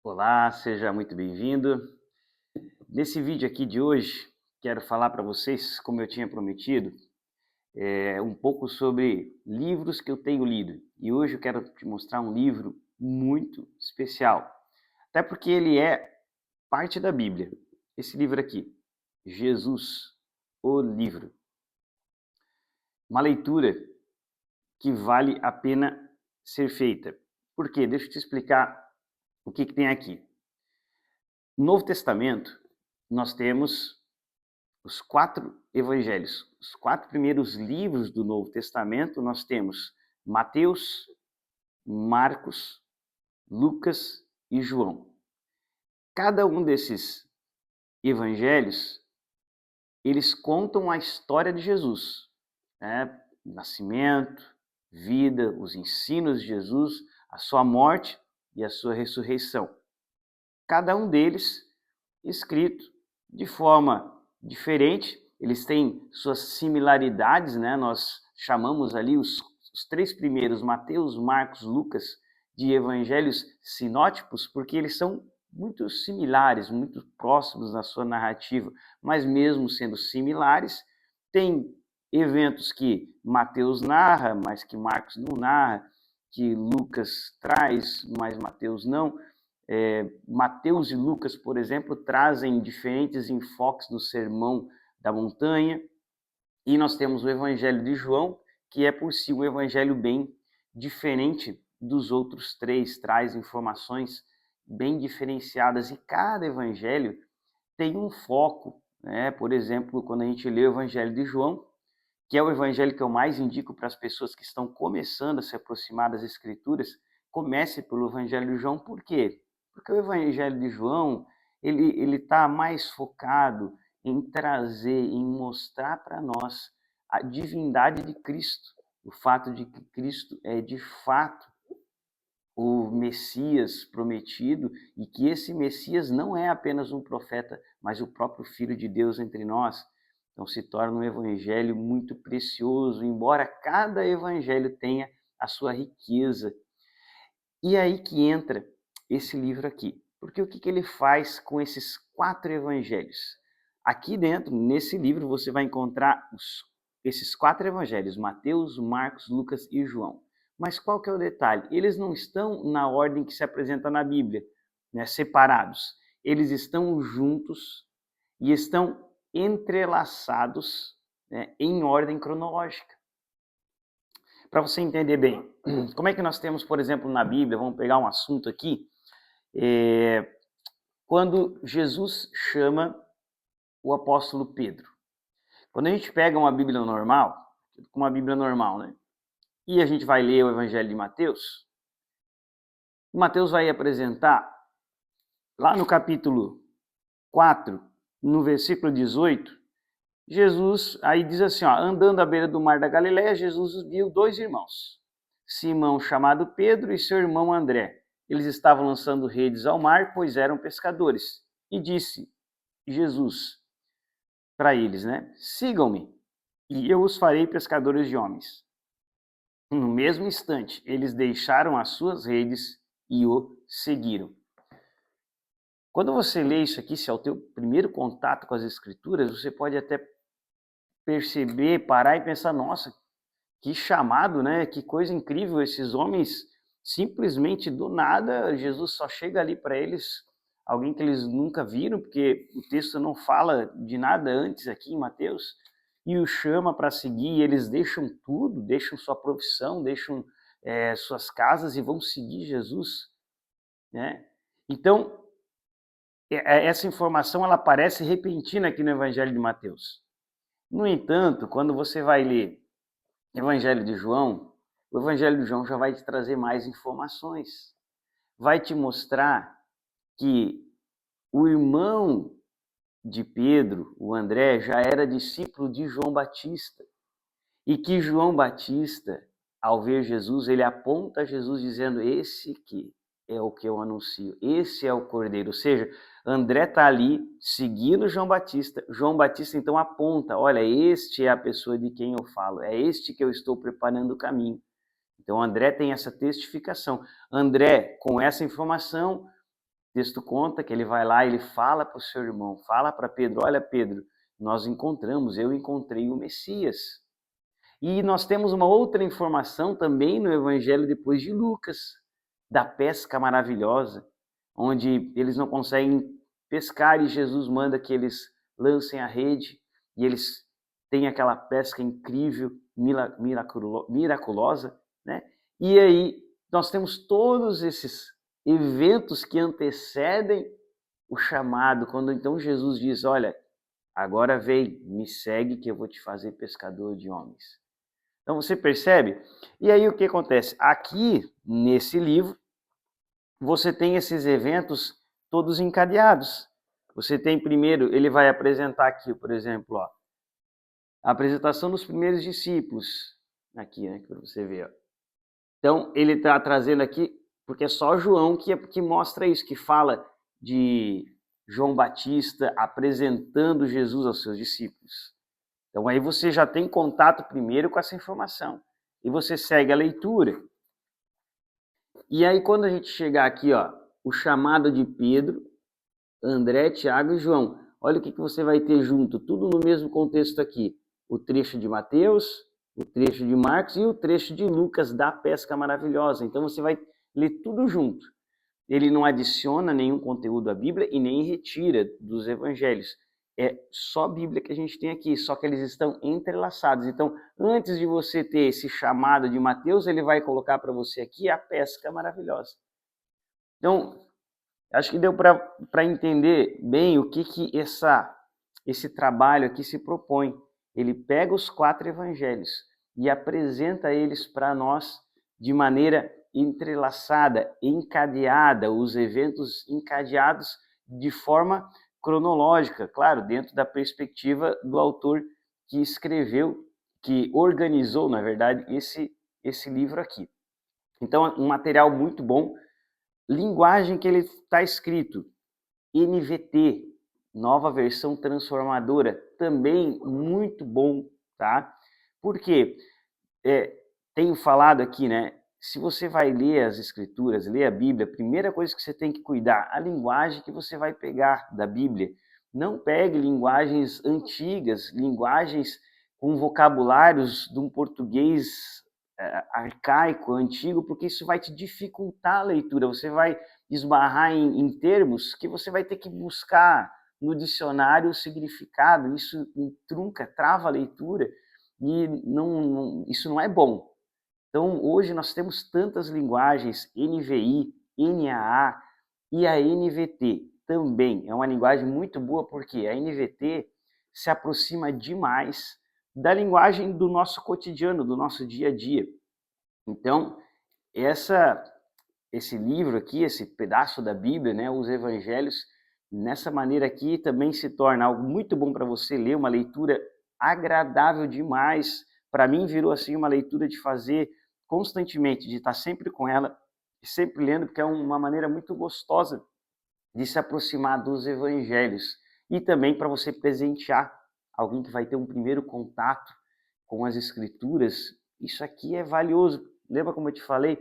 Olá, seja muito bem-vindo. Nesse vídeo aqui de hoje, quero falar para vocês, como eu tinha prometido, um pouco sobre livros que eu tenho lido. E hoje eu quero te mostrar um livro muito especial, até porque ele é parte da Bíblia. Esse livro aqui, Jesus, o livro. Uma leitura que vale a pena ser feita. Por quê? Deixa eu te explicar o que tem aqui. No Novo Testamento, nós temos os 4 evangelhos, os 4 primeiros livros do Novo Testamento, nós temos Mateus, Marcos, Lucas e João. Cada um desses evangelhos, eles contam a história de Jesus, né? Nascimento, vida, os ensinos de Jesus, a sua morte e a sua ressurreição. Cada um deles escrito de forma diferente, eles têm suas similaridades, né? Nós chamamos ali os 3 primeiros, Mateus, Marcos, Lucas, de evangelhos sinóticos, porque eles são muito similares, muito próximos na sua narrativa, mas mesmo sendo similares, tem eventos que Mateus narra, mas que Marcos não narra, que Lucas traz, mas Mateus não. Mateus e Lucas, por exemplo, trazem diferentes enfoques do Sermão da Montanha, e nós temos o Evangelho de João, que é por si um evangelho bem diferente dos outros 3, traz informações bem diferenciadas, e cada evangelho tem um foco, né? Por exemplo, quando a gente lê o Evangelho de João, que é o evangelho que eu mais indico para as pessoas que estão começando a se aproximar das Escrituras, comece pelo Evangelho de João. Por quê? Porque o Evangelho de João, ele está mais focado em trazer, em mostrar para nós a divindade de Cristo, o fato de que Cristo é de fato o Messias prometido, e que esse Messias não é apenas um profeta, mas o próprio Filho de Deus entre nós. Então se torna um evangelho muito precioso, embora cada evangelho tenha a sua riqueza. E aí que entra esse livro aqui. Porque o que ele faz com esses 4 evangelhos? Aqui dentro, nesse livro, você vai encontrar esses 4 evangelhos, Mateus, Marcos, Lucas e João. Mas qual que é o detalhe? Eles não estão na ordem que se apresenta na Bíblia, né, separados. Eles estão juntos e estão entrelaçados, né, em ordem cronológica. Para você entender bem, como é que nós temos, por exemplo, na Bíblia, vamos pegar um assunto aqui, quando Jesus chama o apóstolo Pedro. Quando a gente pega uma Bíblia normal, né? E a gente vai ler o Evangelho de Mateus, Mateus vai apresentar, lá no capítulo 4, no versículo 18, Jesus aí diz assim, ó, andando à beira do mar da Galileia, Jesus viu 2 irmãos, Simão chamado Pedro e seu irmão André. Eles estavam lançando redes ao mar, pois eram pescadores. E disse Jesus para eles, né? Sigam-me e eu os farei pescadores de homens. No mesmo instante, eles deixaram as suas redes e o seguiram. Quando você lê isso aqui, se é o teu primeiro contato com as Escrituras, você pode até perceber, parar e pensar, nossa, que chamado, né? Que coisa incrível, esses homens simplesmente do nada, Jesus só chega ali para eles, alguém que eles nunca viram, porque o texto não fala de nada antes aqui em Mateus, e o chama para seguir, e eles deixam tudo, deixam sua profissão, deixam suas casas e vão seguir Jesus, né? Então, essa informação ela parece repentina aqui no Evangelho de Mateus. No entanto, quando você vai ler Evangelho de João, o Evangelho de João já vai te trazer mais informações. Vai te mostrar que o irmão de Pedro, o André, já era discípulo de João Batista. E que João Batista, ao ver Jesus, ele aponta a Jesus dizendo, esse que é o que eu anuncio, esse é o Cordeiro. Ou seja, André está ali seguindo João Batista então aponta, olha, este é a pessoa de quem eu falo, é este que eu estou preparando o caminho. Então André tem essa testificação. André, com essa informação, texto conta que ele vai lá, ele fala para o seu irmão, fala para Pedro, olha Pedro, eu encontrei o Messias. E nós temos uma outra informação também no Evangelho depois de Lucas, da pesca maravilhosa, onde eles não conseguem pescar e Jesus manda que eles lancem a rede e eles têm aquela pesca incrível, miraculosa, né? E aí nós temos todos esses eventos que antecedem o chamado, quando então Jesus diz, olha, agora vem, me segue que eu vou te fazer pescador de homens. Então você percebe? E aí o que acontece? Aqui, nesse livro, você tem esses eventos todos encadeados. Você tem primeiro, ele vai apresentar aqui, por exemplo, ó, a apresentação dos primeiros discípulos. Aqui, né, para você ver. Ó. Então, ele está trazendo aqui, porque é só João que mostra isso, que fala de João Batista apresentando Jesus aos seus discípulos. Então aí você já tem contato primeiro com essa informação. E você segue a leitura. E aí quando a gente chegar aqui, ó, o chamado de Pedro, André, Tiago e João, olha o que você vai ter junto, tudo no mesmo contexto aqui. O trecho de Mateus, o trecho de Marcos e o trecho de Lucas da pesca maravilhosa. Então você vai ler tudo junto. Ele não adiciona nenhum conteúdo à Bíblia e nem retira dos evangelhos. É só a Bíblia que a gente tem aqui, só que eles estão entrelaçados. Então, antes de você ter esse chamado de Mateus, ele vai colocar para você aqui a pesca maravilhosa. Então, acho que deu para entender bem o que esse trabalho aqui se propõe. Ele pega os 4 evangelhos e apresenta eles para nós de maneira entrelaçada, encadeada, os eventos encadeados de forma cronológica, claro, dentro da perspectiva do autor que escreveu, que organizou, na verdade, esse livro aqui. Então, um material muito bom. Linguagem que ele está escrito, NVT, nova versão transformadora, também muito bom, tá? Porque tenho falado aqui, né? Se você vai ler as escrituras, ler a Bíblia, a primeira coisa que você tem que cuidar, a linguagem que você vai pegar da Bíblia. Não pegue linguagens antigas, linguagens com vocabulários de um português arcaico, antigo, porque isso vai te dificultar a leitura. Você vai esbarrar em termos que você vai ter que buscar no dicionário o significado. Isso trunca, trava a leitura e isso não é bom. Então, hoje nós temos tantas linguagens, NVI, NAA e a NVT também. É uma linguagem muito boa porque a NVT se aproxima demais da linguagem do nosso cotidiano, do nosso dia a dia. Então, esse livro aqui, esse pedaço da Bíblia, né, os evangelhos, nessa maneira aqui também se torna algo muito bom para você ler, uma leitura agradável demais. Para mim virou assim uma leitura de fazer constantemente, de estar sempre com ela, sempre lendo, porque é uma maneira muito gostosa de se aproximar dos evangelhos. E também para você presentear alguém que vai ter um primeiro contato com as escrituras, isso aqui é valioso. Lembra como eu te falei?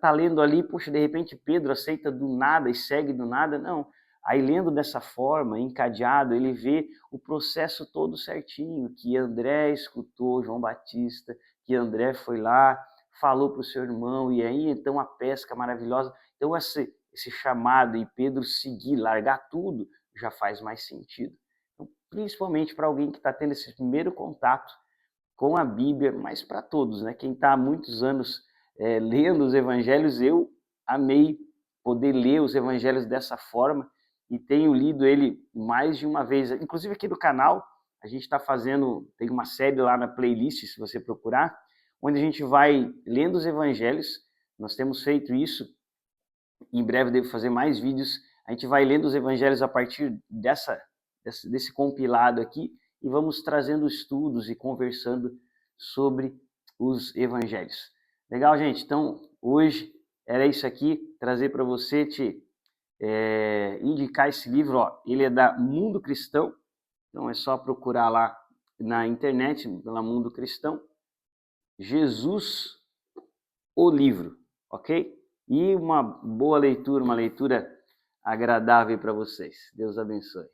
Tá lendo ali, puxa, de repente Pedro aceita do nada e segue do nada. Não. Aí lendo dessa forma, encadeado, ele vê o processo todo certinho, que André escutou João Batista, que André foi lá, falou para o seu irmão, e aí então a pesca maravilhosa. Então esse chamado e Pedro seguir, largar tudo, já faz mais sentido. Então, principalmente para alguém que está tendo esse primeiro contato com a Bíblia, mas para todos, né? Quem está há muitos anos lendo os evangelhos, eu amei poder ler os evangelhos dessa forma e tenho lido ele mais de uma vez. Inclusive aqui no canal, a gente está fazendo, tem uma série lá na playlist, se você procurar, onde a gente vai lendo os evangelhos. Nós temos feito isso, em breve devo fazer mais vídeos. A gente vai lendo os evangelhos a partir desse compilado aqui e vamos trazendo estudos e conversando sobre os evangelhos. Legal, gente? Então, hoje era isso aqui, trazer para você, indicar esse livro. Ó, ele é da Mundo Cristão, então é só procurar lá na internet, pela Mundo Cristão, Jesus, o livro, ok? E uma boa leitura, uma leitura agradável para vocês. Deus abençoe.